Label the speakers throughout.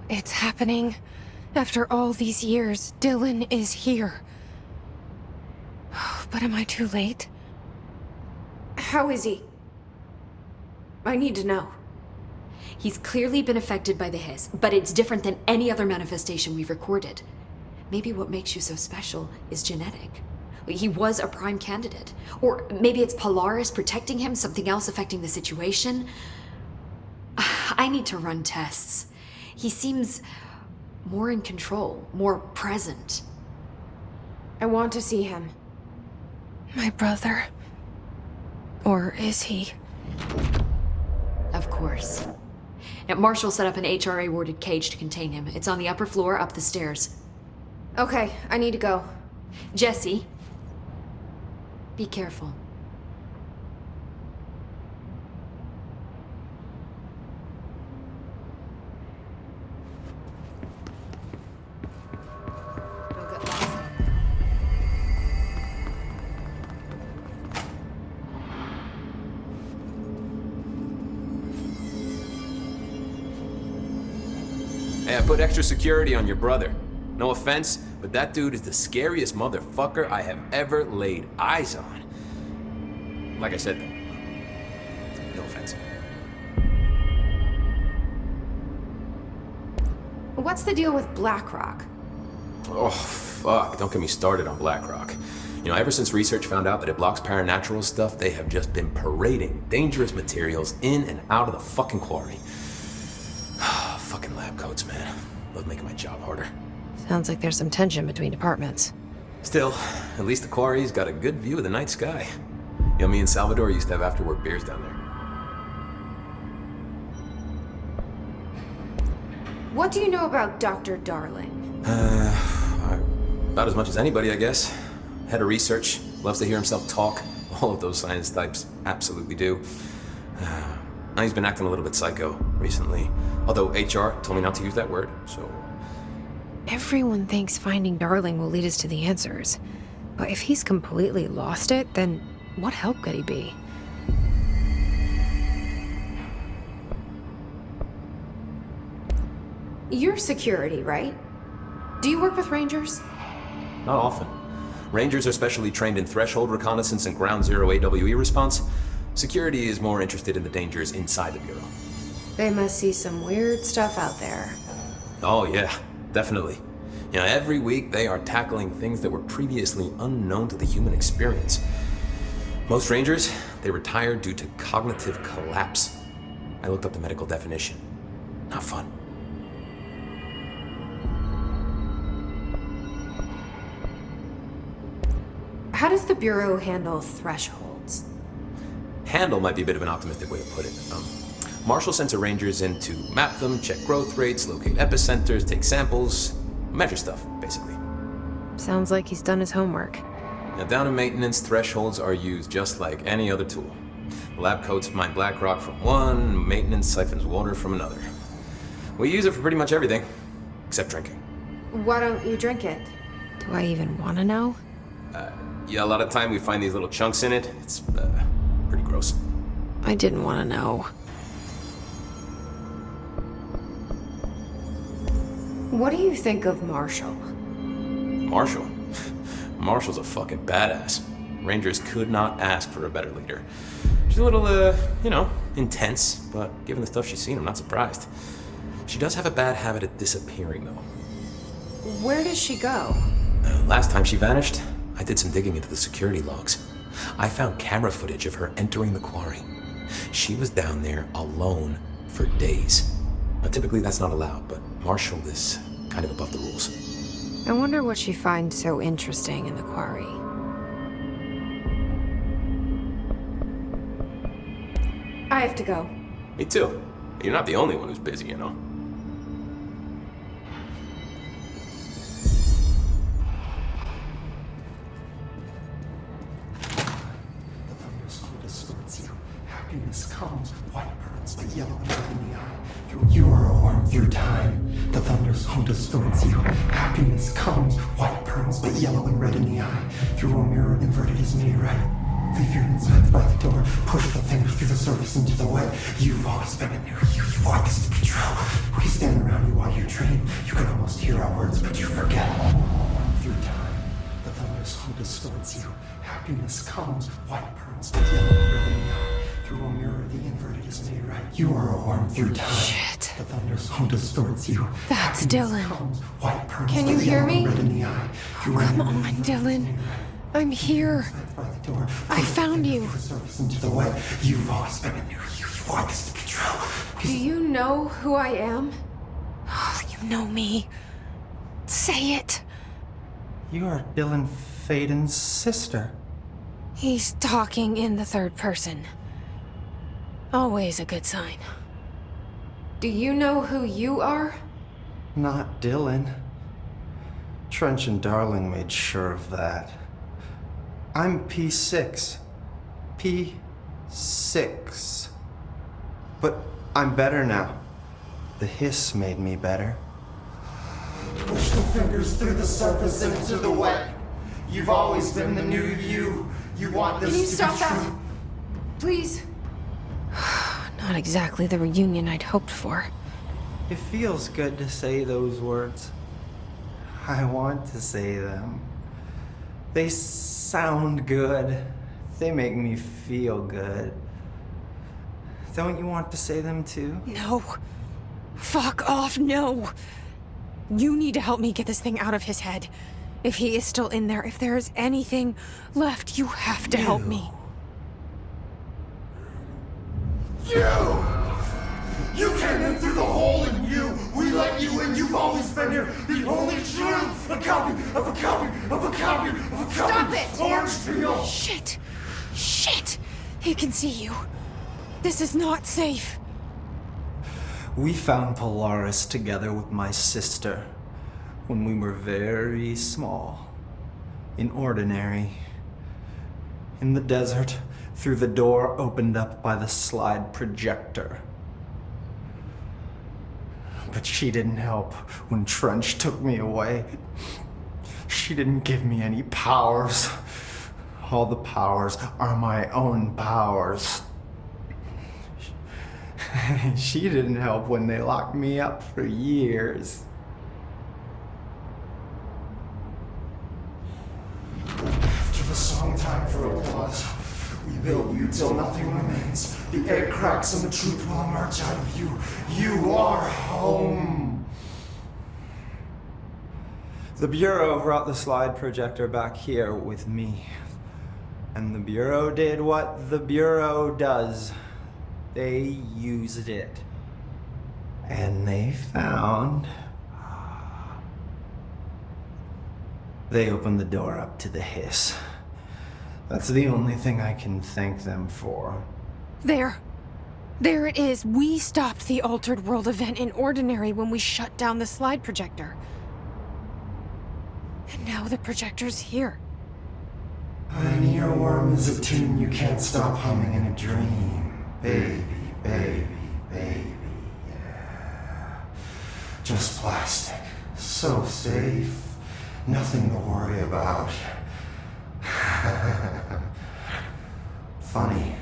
Speaker 1: It's happening. After all these years, Dylan is here. But am I too late?
Speaker 2: How is he? I need to know.
Speaker 3: He's clearly been affected by the hiss, but it's different than any other manifestation we've recorded. Maybe what makes you so special is genetic. He was a prime candidate. Or maybe it's Polaris protecting him, something else affecting the situation. I need to run tests. He seems more in control, more present.
Speaker 2: I want to see him.
Speaker 1: My brother. Or is he?
Speaker 3: Of course. Now, Marshall set up an HRA-warded cage to contain him. It's on the upper floor, up the stairs.
Speaker 2: Okay, I need to go.
Speaker 3: Jesse, be careful. Don't get lost.
Speaker 4: Hey, I put extra security on your brother. No offense, but that dude is the scariest motherfucker I have ever laid eyes on. Like I said, though, no offense.
Speaker 2: What's the deal with BlackRock?
Speaker 4: Oh, fuck. Don't get me started on BlackRock. You know, ever since research found out that it blocks paranatural stuff, they have just been parading dangerous materials in and out of the fucking quarry. Fucking lab coats, man. Love making my job harder.
Speaker 1: Sounds like there's some tension between departments.
Speaker 4: Still, at least the quarry's got a good view of the night sky. You know, me and Salvador used to have after-work beers down there.
Speaker 2: What do you know about Dr. Darling?
Speaker 4: About as much as anybody, I guess. Head of research, loves to hear himself talk. All of those science types absolutely do. Now he's been acting a little bit psycho recently. Although HR told me not to use that word, so...
Speaker 1: Everyone thinks finding Darling will lead us to the answers. But if he's completely lost it, then what help could he be?
Speaker 2: You're security, right? Do you work with Rangers?
Speaker 4: Not often. Rangers are specially trained in threshold reconnaissance and ground zero AWE response. Security is more interested in the dangers inside the Bureau.
Speaker 2: They must see some weird stuff out there.
Speaker 4: Oh yeah, definitely. You know, every week they are tackling things that were previously unknown to the human experience. Most Rangers, they retire due to cognitive collapse. I looked up the medical definition. Not fun.
Speaker 2: How does the Bureau handle thresholds?
Speaker 4: Handle might be a bit of an optimistic way to put it. Marshall sends her Rangers in to map them, check growth rates, locate epicenters, take samples, measure stuff, basically.
Speaker 1: Sounds like he's done his homework.
Speaker 4: Now, down in maintenance, thresholds are used just like any other tool. The lab coats mine BlackRock from one, maintenance siphons water from another. We use it for pretty much everything, except drinking.
Speaker 2: Why don't you drink it?
Speaker 1: Do I even want to know?
Speaker 4: Yeah, a lot of time we find these little chunks in it. It's pretty gross.
Speaker 1: I didn't want to know.
Speaker 2: What do you think of Marshall?
Speaker 4: Marshall? Marshall's a fucking badass. Rangers could not ask for a better leader. She's a little, intense, but given the stuff she's seen, I'm not surprised. She does have a bad habit of disappearing, though.
Speaker 2: Where does she go?
Speaker 4: Last time she vanished, I did some digging into the security logs. I found camera footage of her entering the quarry. She was down there alone for days. Now, typically that's not allowed, but Marshall is kind of above the rules.
Speaker 1: I wonder what she finds so interesting in the quarry.
Speaker 2: I have to go.
Speaker 4: Me too. You're not the only one who's busy, you know.
Speaker 5: Happiness comes, white burns, but yellow and red in the eye. You are a worm through time. The thunder's home distorts you. Happiness comes, white pearls, but yellow and red in the eye. Through a mirror inverted is made right. Leave your insides by the door. Push the fingers through the surface into the wet. You've always been in there. You want this to be true. We stand around you while you dream. hear our words, but you forget. Through time, the thunder's home distorts you. Happiness comes, white pearls, but yellow and red in the eye. Through a mirror, the inverted is made right. You are a worm through time.
Speaker 1: Shit.
Speaker 5: The thunder's home distorts you.
Speaker 1: That's
Speaker 5: Happiness
Speaker 1: Dylan.
Speaker 5: comes, white pearls,
Speaker 2: Can you
Speaker 5: but
Speaker 2: hear
Speaker 5: yellow
Speaker 2: me?
Speaker 5: and red in the eye. Through a
Speaker 1: Come
Speaker 5: mirror,
Speaker 1: on,
Speaker 5: the inverted is
Speaker 1: Dylan.
Speaker 5: made right.
Speaker 1: I'm here.
Speaker 5: By the door,
Speaker 1: I found you.
Speaker 5: The surface into the wet. You've always been a new you. You want this to be true.
Speaker 2: Do you know who I am?
Speaker 1: Oh, you know me. Say it.
Speaker 6: You are Dylan Faden's sister.
Speaker 1: He's talking in the third person. Always a good sign.
Speaker 2: Do you know who you are?
Speaker 6: Not Dylan. Trench and Darling made sure of that. I'm P6. P6. But I'm better now. The hiss made me better.
Speaker 5: Push the fingers through the surface into the wet. You've always been the new you. You want this
Speaker 2: Can you
Speaker 5: to
Speaker 2: stop
Speaker 5: be
Speaker 2: that?
Speaker 5: true.
Speaker 2: Please.
Speaker 1: Not exactly the reunion I'd hoped for.
Speaker 6: It feels good to say those words. I want to say them. They sound good. They make me feel good. Don't you want to say them too?
Speaker 1: No. Fuck off, no. You need to help me get this thing out of his head. If he is still in there, if there is anything left, you have to help me.
Speaker 5: You came in through the hole in you. We let you in. You've always been here. The only truth. A copy of a copy of a copy of a copy.
Speaker 2: Stop it!
Speaker 5: Orange peel.
Speaker 1: Shit. Shit. He can see you. This is not safe.
Speaker 6: We found Polaris together with my sister when we were very small, in Ordinary, in the desert, through the door opened up by the slide projector. But she didn't help when Trench took me away. She didn't give me any powers. All the powers are my own powers. She didn't help when they locked me up for years.
Speaker 5: After the song time for applause, we build you till nothing remains. The egg cracks and the truth will emerge out of you. You are home.
Speaker 6: The Bureau brought the slide projector back here with me. And the Bureau did what the Bureau does. They used it. And they found... They opened the door up to the hiss. That's the only thing I can thank them for.
Speaker 1: There. There it is. We stopped the Altered World event in Ordinary when we shut down the slide projector. And now the projector's here.
Speaker 5: An earworm is a tune you can't stop humming in a dream. Baby, baby, baby, yeah. Just plastic. So safe. Nothing to worry about. Funny.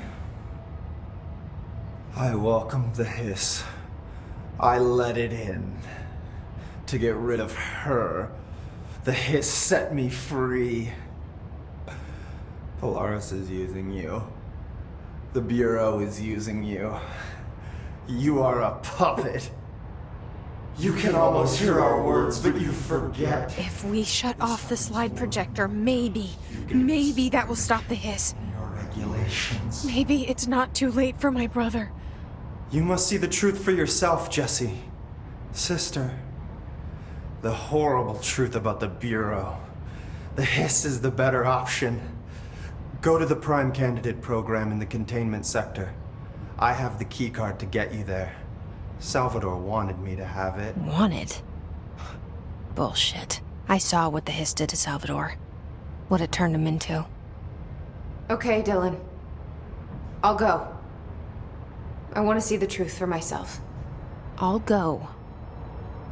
Speaker 6: I welcomed the hiss. I let it in. To get rid of her. The hiss set me free. Polaris is using you. The Bureau is using you. You are a puppet.
Speaker 5: You can almost hear our words, but you forget.
Speaker 1: If we shut off the slide projector, maybe that will stop the hiss.
Speaker 5: Your regulations.
Speaker 1: Maybe it's not too late for my brother.
Speaker 6: You must see the truth for yourself, Jesse. Sister. The horrible truth about the Bureau. The hiss is the better option. Go to the Prime Candidate program in the containment sector. I have the keycard to get you there. Salvador wanted me to have it.
Speaker 1: Wanted? Bullshit. I saw what the hiss did to Salvador. What it turned him into.
Speaker 2: Okay, Dylan. I'll go. I want to see the truth for myself.
Speaker 1: I'll go.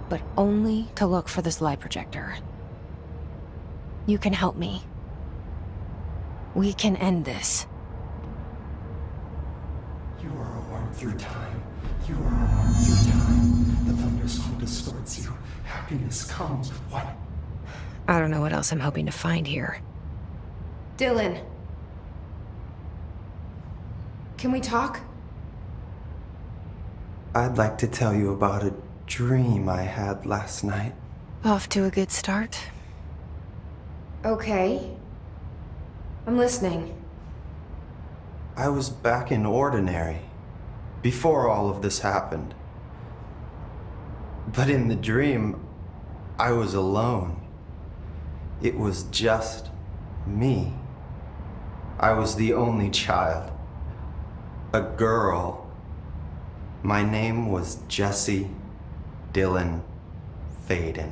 Speaker 1: But only to look for the slide projector. You can help me. We can end this.
Speaker 5: You are a worm through time. You are a worm through time. The thunder's home distorts you. happiness comes with white.
Speaker 1: I don't know what else I'm hoping to find here.
Speaker 2: Dylan. Can we talk?
Speaker 6: I'd like to tell you about a dream I had last night.
Speaker 1: Off to a good start.
Speaker 2: Okay. I'm listening.
Speaker 6: I was back in Ordinary before all of this happened. But in the dream, I was alone. It was just me. I was the only child. A girl. My name was Jesse Dylan Faden.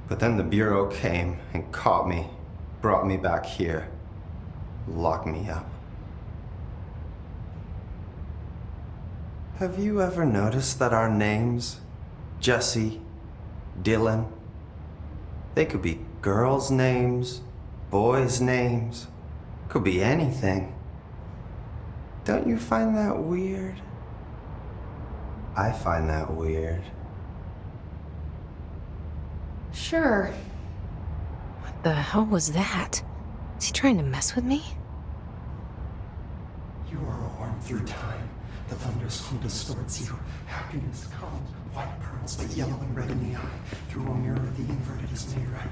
Speaker 6: But then the Bureau came and caught me, brought me back here, locked me up. Have you ever noticed that our names, Jesse, Dylan, they could be girls' names, boys' names, could be anything. Don't you find that weird? I find that weird.
Speaker 2: Sure.
Speaker 1: What the hell was that? Is he trying to mess with me?
Speaker 5: You are a worm through time. The thunderstorm distorts you. Happiness comes, white pearls, but yellow and red in the eye. Through a mirror, the inverted is made right.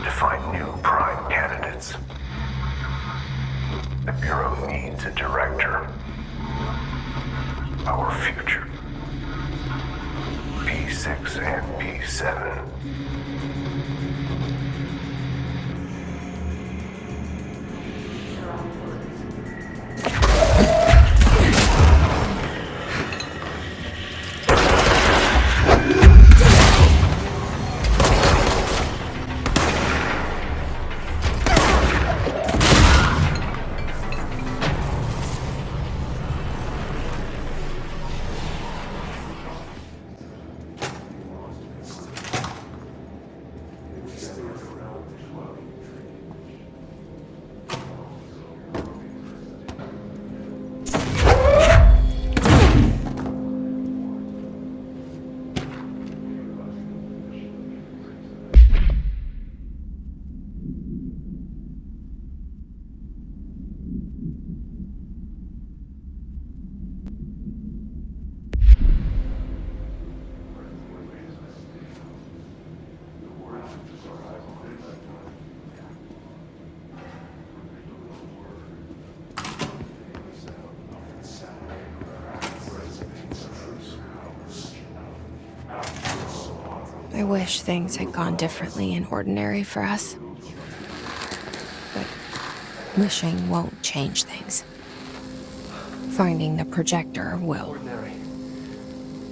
Speaker 7: To find new prime candidates. The Bureau needs a director. Our future. P6 and P7.
Speaker 1: I wish things had gone differently in Ordinary for us. But wishing won't change things. Finding the projector will.
Speaker 8: Ordinary.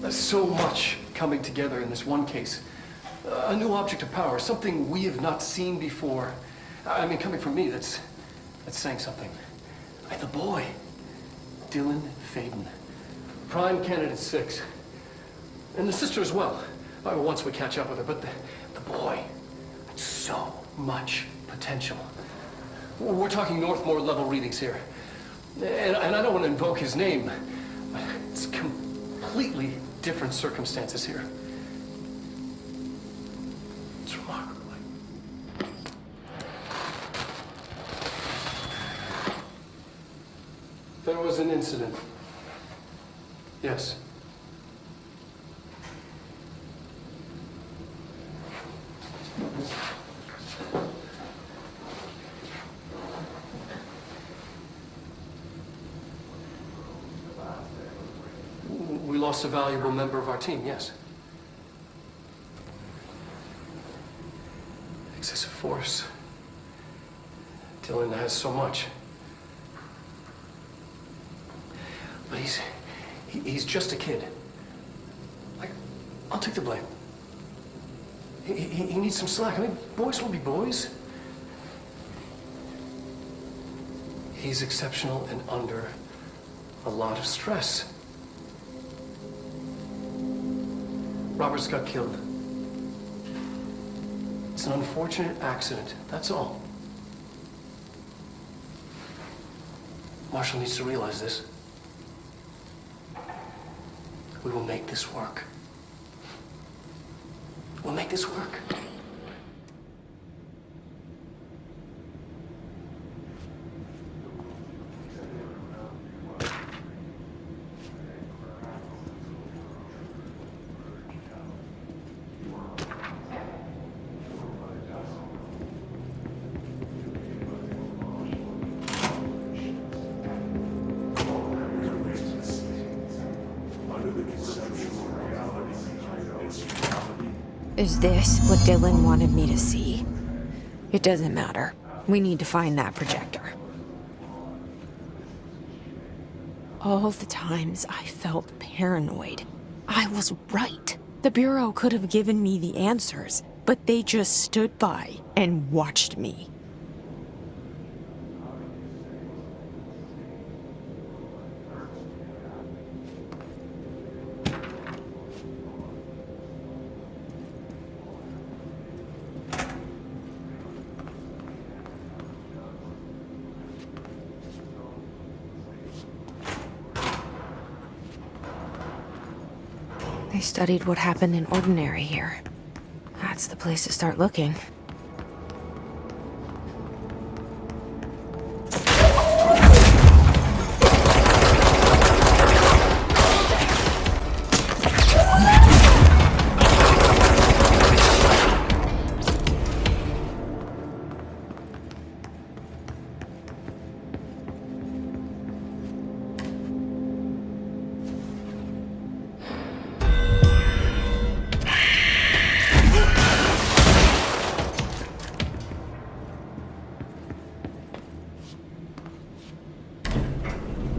Speaker 8: There's so much coming together in this one case. A new object of power, something we have not seen before. I mean, coming from me, that's saying something. The boy, Dylan Faden, prime candidate 6, and the sister as well. Once we catch up with her, but the boy, so much potential. We're talking Northmore level readings here. And I don't want to invoke his name, but it's completely different circumstances here. It's remarkable. There was an incident. Yes. We lost a valuable member of our team, yes. excessive force. Dylan has so much. But he's just a kid. I'll take the blame. He needs some slack. I mean, boys will be boys. He's exceptional and under a lot of stress. Roberts got killed. It's an unfortunate accident, that's all. Marshall needs to realize this. We will make this work. We'll make this work.
Speaker 1: Is this what Dylan wanted me to see? It doesn't matter. We need to find that projector. All the times I felt paranoid, I was right. The Bureau could have given me the answers, but they just stood by and watched me. They studied what happened in Ordinary here. That's the place to start looking.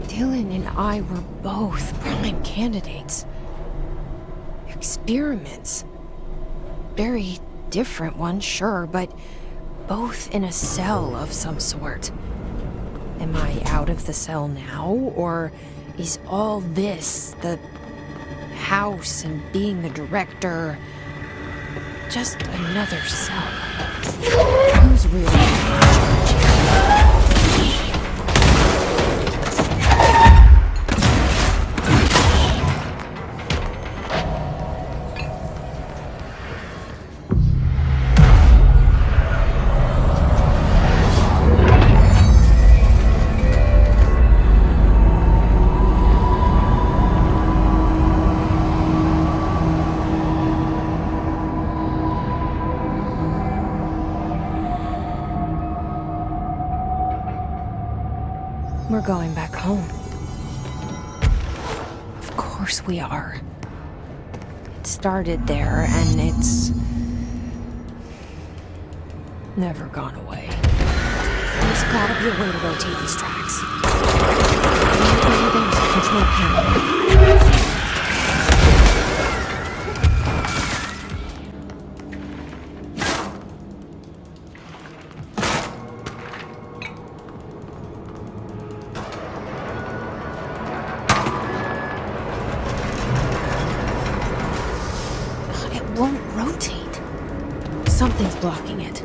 Speaker 1: Dylan and I were both prime candidates. Experiments. Very different ones, sure, but both in a cell of some sort. Am I out of the cell now, or is all this, the house and being the director, just another cell? Who's really in charge? We're going back home. Of course we are. It started there, and it's never gone away. There's gotta be a way to rotate these tracks. Maybe there's a control panel. Won't rotate. Something's blocking it.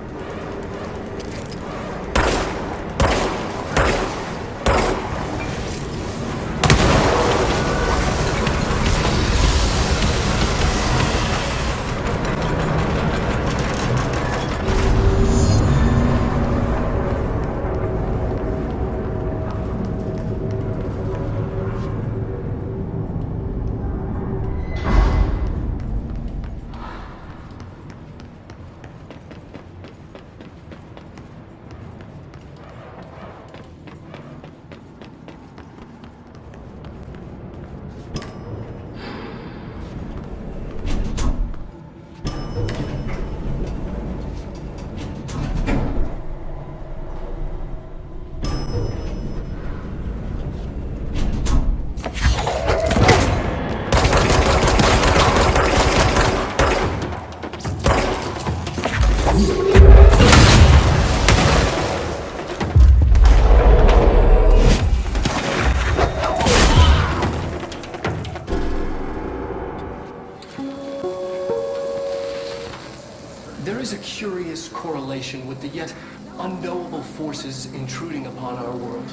Speaker 8: There is a curious correlation with the yet unknowable forces intruding upon our world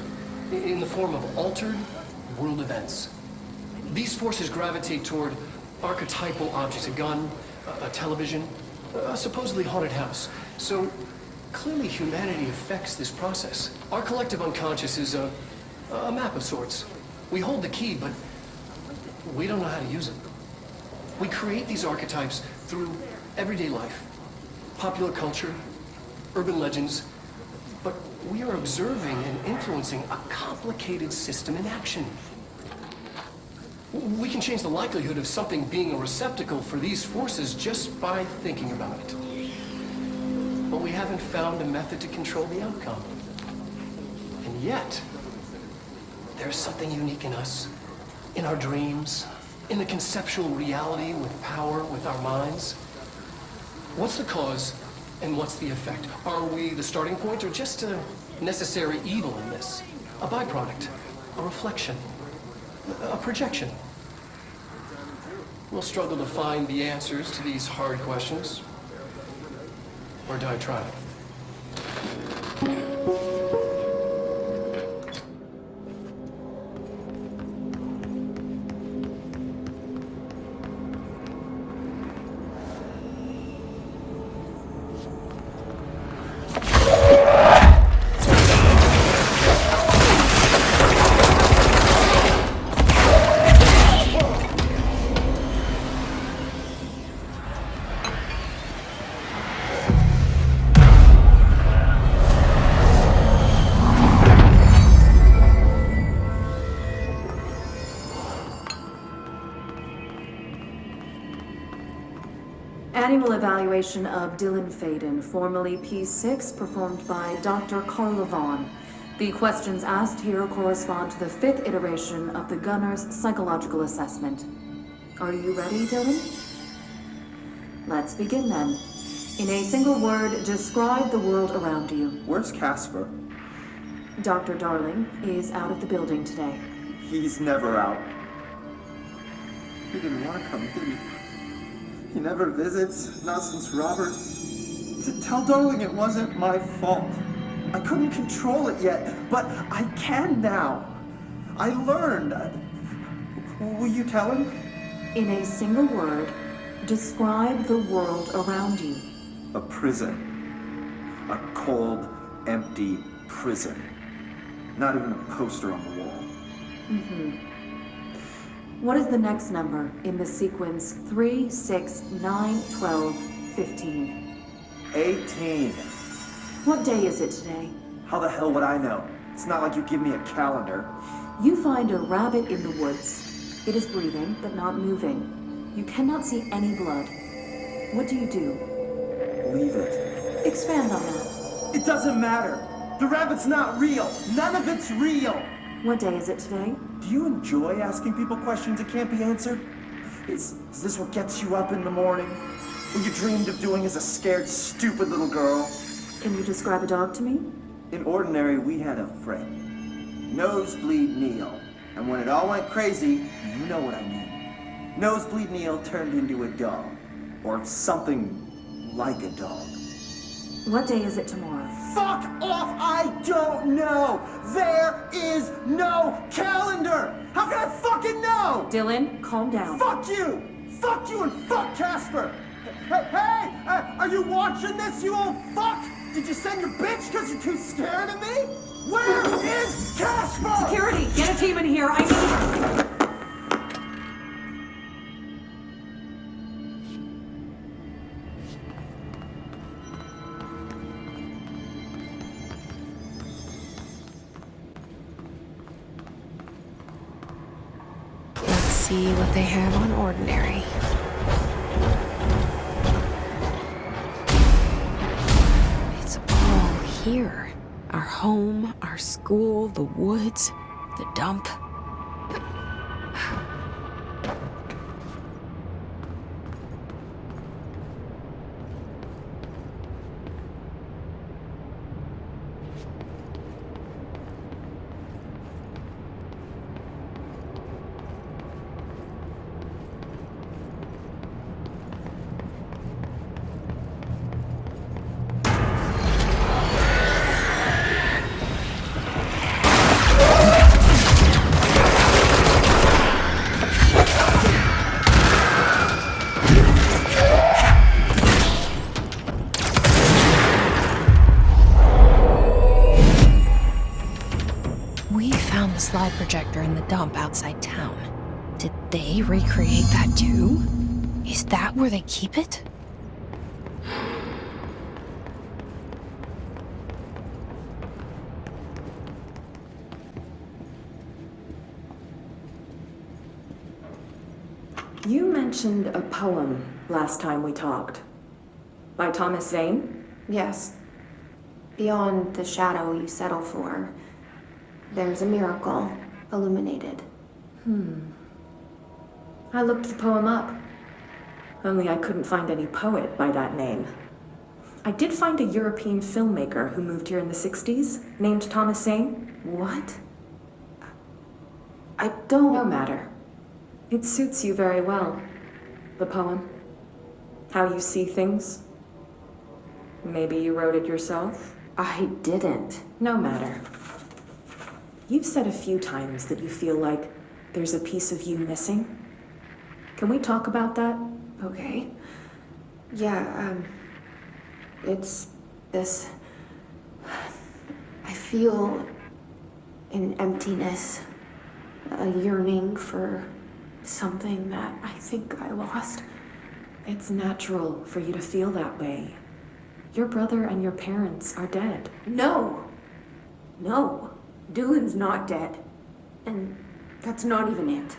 Speaker 8: in the form of altered world events. These forces gravitate toward archetypal objects, a gun, a television, a supposedly haunted house. So clearly humanity affects this process. Our collective unconscious is a map of sorts. We hold the key, but we don't know how to use it. We create these archetypes through everyday life, popular culture, urban legends, but we are observing and influencing a complicated system in action. We can change the likelihood of something being a receptacle for these forces just by thinking about it. But we haven't found a method to control the outcome. And yet, there's something unique in us, in our dreams, in the conceptual reality with power with our minds. What's the cause and what's the effect? Are we the starting point or just a necessary evil in this? A byproduct, a reflection, a projection? We'll struggle to find the answers to these hard questions. Or die trying.
Speaker 9: Annual evaluation of Dylan Faden, formerly P6, performed by Dr. Carla Vaughn. The questions asked here correspond to the 5th iteration of the Gunner's psychological assessment. Are you ready, Dylan? Let's begin then. In a single word, describe the world around you.
Speaker 6: Where's Casper?
Speaker 9: Dr. Darling is out of the building today.
Speaker 6: He's never out. He didn't want to come, did he? He never visits, not since Robert. Tell Darling it wasn't my fault. I couldn't control it yet, but I can now. I learned. Will you tell him?
Speaker 9: In a single word, describe the world around you.
Speaker 6: A prison. A cold, empty prison. Not even a poster on the wall.
Speaker 9: What is the next number in the sequence 3, 6, 9, 12, 15?
Speaker 6: 18.
Speaker 9: What day is it today?
Speaker 6: How the hell would I know? It's not like you give me a calendar.
Speaker 9: You find a rabbit in the woods. It is breathing, but not moving. You cannot see any blood. What do you do?
Speaker 6: Leave it.
Speaker 9: Expand on that.
Speaker 6: It doesn't matter. The rabbit's not real. None of it's real.
Speaker 9: What day is it today?
Speaker 6: Do you enjoy asking people questions that can't be answered? Is this what gets you up in the morning? What you dreamed of doing as a scared, stupid little girl?
Speaker 9: Can you describe a dog to me?
Speaker 6: In Ordinary, we had a friend. Nosebleed Neil. And when it all went crazy, you know what I mean. Nosebleed Neil turned into a dog. Or something like a dog.
Speaker 9: What day is it tomorrow?
Speaker 6: Fuck off! I don't know! There is no calendar! How can I fucking know?
Speaker 9: Dylan, calm down.
Speaker 6: Fuck you! Fuck you and fuck Casper! Hey! Are you watching this, you old fuck? Did you send your bitch because you're too scared of me? Where is Casper?
Speaker 9: Security, get a team in here. I need...
Speaker 1: See what they have on Ordinary. It's all here. Our home, our school, the woods, the dump. slide projector in the dump outside town. Did they recreate that too? Is that where they keep it?
Speaker 9: You mentioned a poem last time we talked. By Thomas Zane?
Speaker 2: Yes. Beyond the shadow you settle for, there's a miracle illuminated.
Speaker 9: I looked the poem up. Only I couldn't find any poet by that name. I did find a European filmmaker who moved here in the 60s, named Thomas Zane.
Speaker 2: What? I don't...
Speaker 9: No matter. It suits you very well. The poem. How you see things. Maybe you wrote it yourself?
Speaker 2: I didn't.
Speaker 9: No matter. You've said a few times that you feel like there's a piece of you missing. Can we talk about that?
Speaker 2: Okay. Yeah, it's this... I feel an emptiness, a yearning for something that I think I lost.
Speaker 9: It's natural for you to feel that way. Your brother and your parents are dead.
Speaker 2: No! No. Dylan's not dead. And that's not even it.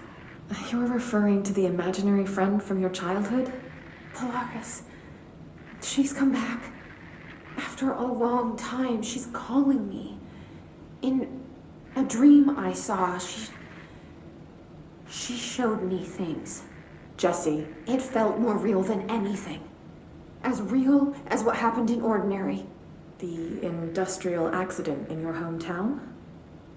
Speaker 9: You're referring to the imaginary friend from your childhood?
Speaker 2: Polaris. She's come back. After a long time, she's calling me. In a dream I saw, she showed me things.
Speaker 9: Jesse.
Speaker 2: It felt more real than anything. As real as what happened in Ordinary.
Speaker 9: The industrial accident in your hometown?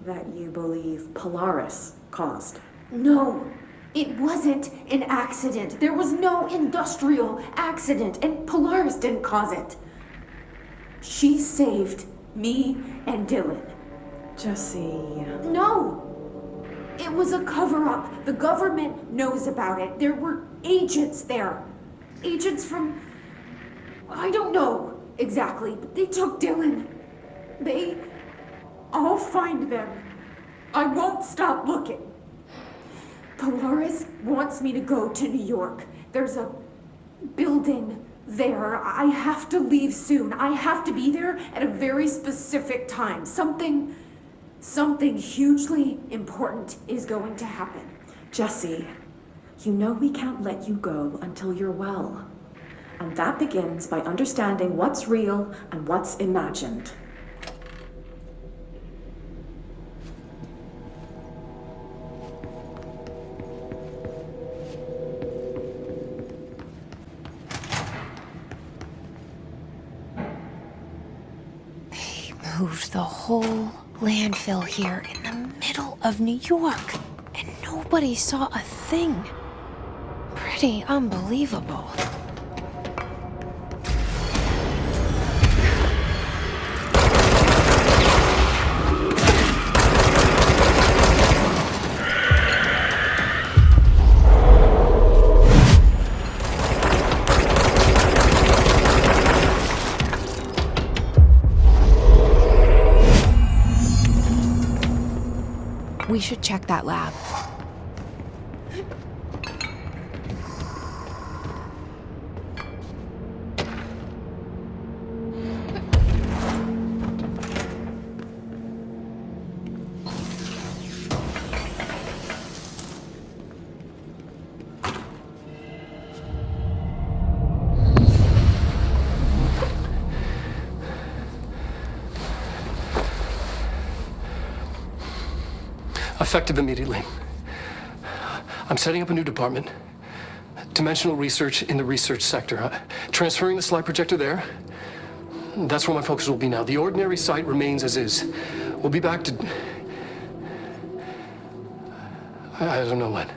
Speaker 9: That you believe Polaris caused?
Speaker 2: No, it wasn't an accident. There was no industrial accident, and Polaris didn't cause it. She saved me and Dylan.
Speaker 9: Jesse...
Speaker 2: No! It was a cover-up. The government knows about it. There were agents there. Agents from... I don't know exactly, but they took Dylan. I'll find them. I won't stop looking. Polaris wants me to go to New York. There's a building there. I have to leave soon. I have to be there at a very specific time. Something hugely important is going to happen.
Speaker 9: Jesse, you know we can't let you go until you're well. And that begins by understanding what's real and what's imagined.
Speaker 1: They moved the whole landfill here in the middle of New York, and nobody saw a thing. Pretty unbelievable. We should check that lab.
Speaker 8: Effective immediately. I'm setting up a new department. Dimensional research in the research sector. Transferring the slide projector there. That's where my focus will be now. The Ordinary site remains as is. We'll be back to... I don't know when.